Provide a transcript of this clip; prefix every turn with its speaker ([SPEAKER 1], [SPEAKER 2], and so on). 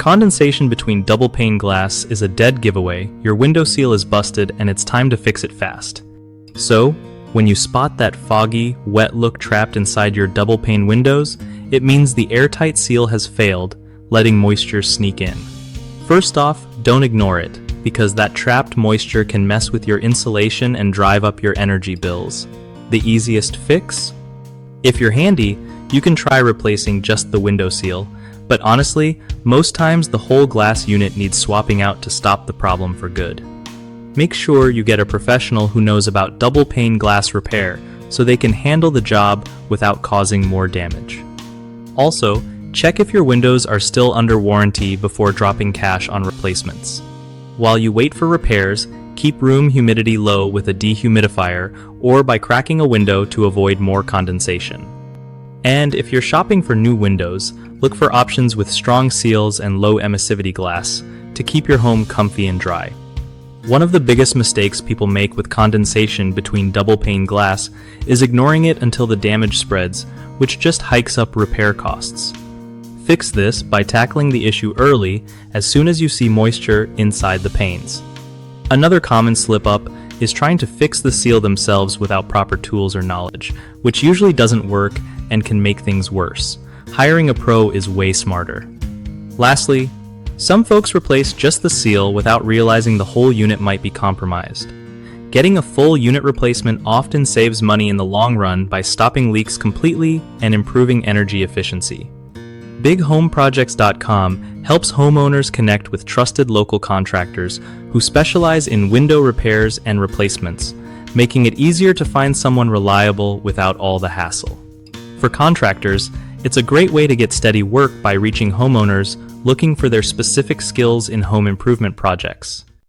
[SPEAKER 1] condensation between double-pane glass is a dead giveaway, your window seal is busted and it's time to fix it fast. So, when you spot that foggy, wet look trapped inside your double-pane windows, it means the airtight seal has failed, letting moisture sneak in. First off, don't ignore it, because that trapped moisture can mess with your insulation and drive up your energy bills. The easiest fix? If you're handy, you can try replacing just the window seal, but honestly, most times the whole glass unit needs swapping out to stop the problem for good. Make sure you get a professional who knows about double-pane glass repair so they can handle the job without causing more damage. Also, check if your windows are still under warranty before dropping cash on replacements. While you wait for repairs, keep room humidity low with a dehumidifier or by cracking a window to avoid more condensation. And if you're shopping for new windows, look for options with strong seals and low emissivity glass to keep your home comfy and dry. One of the biggest mistakes people make with condensation between double-pane glass is ignoring it until the damage spreads, which just hikes up repair costs. Fix this by tackling the issue early as soon as you see moisture inside the panes. Another common slip-up is trying to fix the seal themselves without proper tools or knowledge, which usually doesn't work and can make things worse. Hiring a pro is way smarter. Lastly, some folks replace just the seal without realizing the whole unit might be compromised. Getting a full unit replacement often saves money in the long run by stopping leaks completely and improving energy efficiency. BigHomeProjects.com helps homeowners connect with trusted local contractors who specialize in window repairs and replacements, making it easier to find someone reliable without all the hassle. For contractors, it's a great way to get steady work by reaching homeowners looking for their specific skills in home improvement projects.